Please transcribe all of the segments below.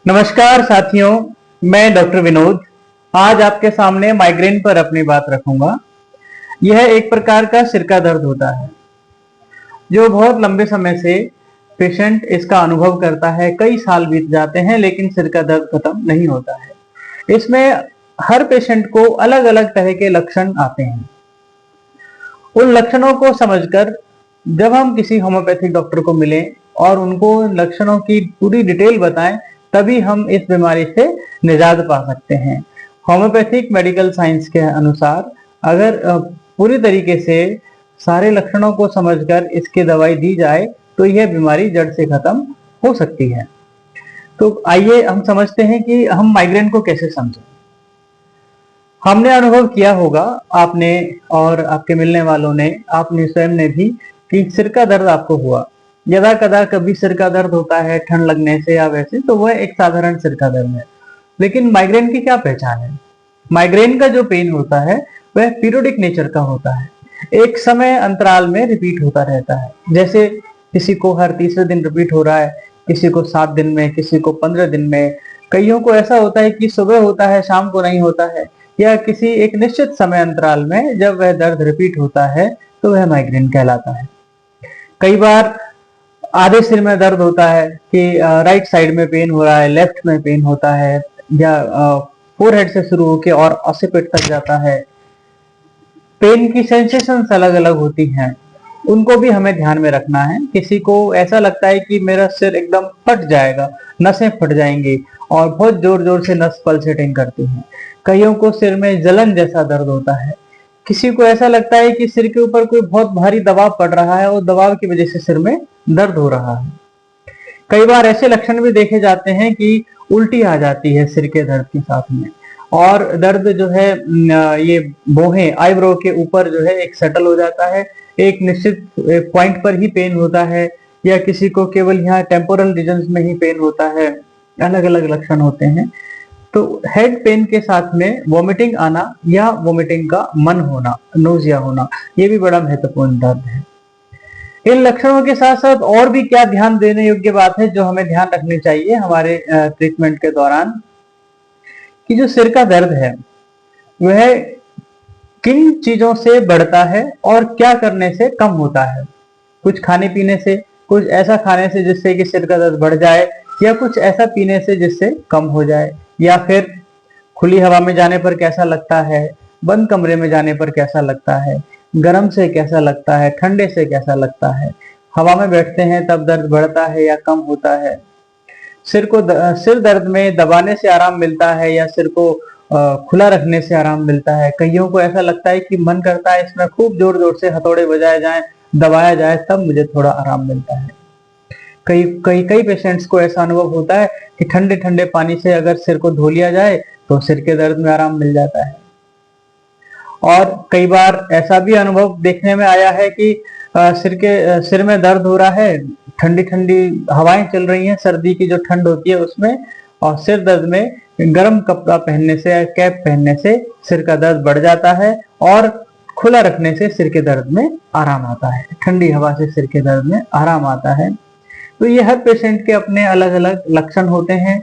नमस्कार साथियों, मैं डॉक्टर विनोद आज आपके सामने माइग्रेन पर अपनी बात रखूंगा। यह एक प्रकार का सिर का दर्द होता है जो बहुत लंबे समय से पेशेंट इसका अनुभव करता है। कई साल बीत जाते हैं लेकिन सिर का दर्द खत्म नहीं होता है। इसमें हर पेशेंट को अलग अलग तरह के लक्षण आते हैं। उन लक्षणों को समझकर जब हम किसी होम्योपैथिक डॉक्टर को मिलें और उनको लक्षणों की पूरी डिटेल बताएं, तभी हम इस बीमारी से निजात पा सकते हैं। होम्योपैथिक मेडिकल साइंस के अनुसार अगर पूरी तरीके से सारे लक्षणों को समझकर इसकी दवाई दी जाए तो यह बीमारी जड़ से खत्म हो सकती है। तो आइए हम समझते हैं कि हम माइग्रेन को कैसे समझें। हमने अनुभव किया होगा, आपने और आपके मिलने वालों ने, आपने स्वयं ने भी, कि सिर का दर्द आपको हुआ। यदा कदा कभी सिर का दर्द होता है ठंड लगने से या वैसे, तो वह एक साधारण सिर का दर्द है। लेकिन माइग्रेन की क्या पहचान है? माइग्रेन का जो पेन होता है वह पीरियोडिक नेचर का होता है, एक समय अंतराल में रिपीट होता रहता है। जैसे किसी को हर तीसरे दिन रिपीट हो रहा है, किसी को 7 दिन में, किसी को 15 दिन में। कईयों को ऐसा होता है कि सुबह होता है शाम को नहीं होता है, या किसी एक निश्चित समय अंतराल में जब वह दर्द रिपीट होता है तो वह माइग्रेन कहलाता है। कई बार आधे सिर में दर्द होता है कि राइट साइड में पेन हो रहा है, लेफ्ट में पेन होता है, या फोरहेड से शुरू होकर और ऑसिपिट तक जाता है। पेन की सेंसेशंस अलग अलग होती हैं, उनको भी हमें ध्यान में रखना है। किसी को ऐसा लगता है कि मेरा सिर एकदम फट जाएगा, नसें फट जाएंगी और बहुत जोर जोर से नस पल्सेटिंग करती हैं। कईयों को सिर में जलन जैसा दर्द होता है। किसी को ऐसा लगता है कि सिर के ऊपर कोई बहुत भारी दबाव पड़ रहा है और दबाव की वजह से सिर में दर्द हो रहा है। कई बार ऐसे लक्षण भी देखे जाते हैं कि उल्टी आ जाती है सिर के दर्द के साथ में, और दर्द जो है ये भौहें आईब्रो के ऊपर जो है एक सेटल हो जाता है, एक निश्चित पॉइंट पर ही पेन होता है, या किसी को केवल यहाँ टेम्पोरल रीजन्स में ही पेन होता है। अलग अलग लक्षण होते हैं। तो हेड पेन के साथ में वॉमिटिंग आना या वॉमिटिंग का मन होना, नोजिया होना, ये भी बड़ा महत्वपूर्ण दर्द है। इन लक्षणों के साथ साथ और भी क्या ध्यान देने योग्य बात है जो हमें ध्यान रखनी चाहिए हमारे ट्रीटमेंट के दौरान, कि जो सिर का दर्द है वह किन चीजों से बढ़ता है और क्या करने से कम होता है। कुछ खाने पीने से, कुछ ऐसा खाने से जिससे कि सिर का दर्द बढ़ जाए, या कुछ ऐसा पीने से जिससे कम हो जाए, या फिर खुली हवा में जाने पर कैसा लगता है, बंद कमरे में जाने पर कैसा लगता है, गर्म से कैसा लगता है, ठंडे से कैसा लगता है, हवा में बैठते हैं तब दर्द बढ़ता है या कम होता है, सिर दर्द में दबाने से आराम मिलता है या सिर को खुला रखने से आराम मिलता है। कईयों को ऐसा लगता है कि मन करता है इसमें खूब जोर जोर से हथौड़े बजाए जाएं, दबाया जाए, तब मुझे थोड़ा आराम मिलता है। कई कई कई पेशेंट्स को ऐसा अनुभव होता है कि ठंडे ठंडे पानी से अगर सिर को धो लिया जाए तो सिर के दर्द में आराम मिल जाता है। और कई बार ऐसा भी अनुभव देखने में आया है कि सिर में दर्द हो रहा है, ठंडी ठंडी हवाएं चल रही हैं, सर्दी की जो ठंड होती है उसमें, और सिर दर्द में गर्म कपड़ा पहनने से या कैप पहनने से सिर का दर्द बढ़ जाता है, और खुला रखने से सिर के दर्द में आराम आता है, ठंडी हवा से सिर के दर्द में आराम आता है। तो ये हर पेशेंट के अपने अलग अलग लक्षण होते हैं,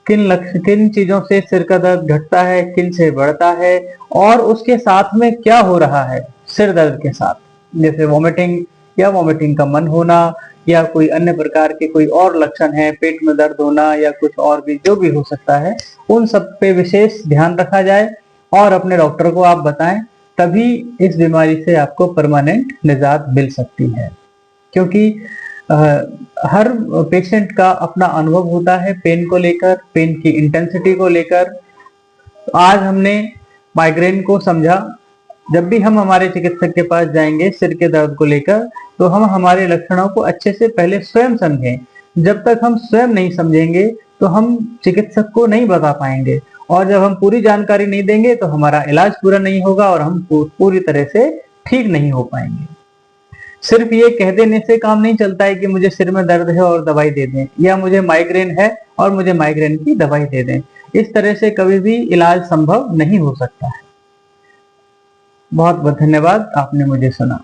किन चीजों से सिर का दर्द घटता है, किन से बढ़ता है, और उसके साथ में क्या हो रहा है सिर दर्द के साथ, जैसे वॉमिटिंग या वॉमिटिंग का मन होना, या कोई अन्य प्रकार के कोई और लक्षण है, पेट में दर्द होना या कुछ और भी जो भी हो सकता है, उन सब पे विशेष ध्यान रखा जाए और अपने डॉक्टर को आप बताएं, तभी इस बीमारी से आपको परमानेंट निजात मिल सकती है। क्योंकि हर पेशेंट का अपना अनुभव होता है पेन को लेकर, पेन की इंटेंसिटी को लेकर। आज हमने माइग्रेन को समझा। जब भी हम हमारे चिकित्सक के पास जाएंगे सिर के दर्द को लेकर, तो हम हमारे लक्षणों को अच्छे से पहले स्वयं समझें। जब तक हम स्वयं नहीं समझेंगे तो हम चिकित्सक को नहीं बता पाएंगे, और जब हम पूरी जानकारी नहीं देंगे तो हमारा इलाज पूरा नहीं होगा और हम पूरी तरह से ठीक नहीं हो पाएंगे। सिर्फ ये कह देने से काम नहीं चलता है कि मुझे सिर में दर्द है और दवाई दे दें, या मुझे माइग्रेन है और मुझे माइग्रेन की दवाई दे दें। इस तरह से कभी भी इलाज संभव नहीं हो सकता है। बहुत बहुत धन्यवाद, आपने मुझे सुना।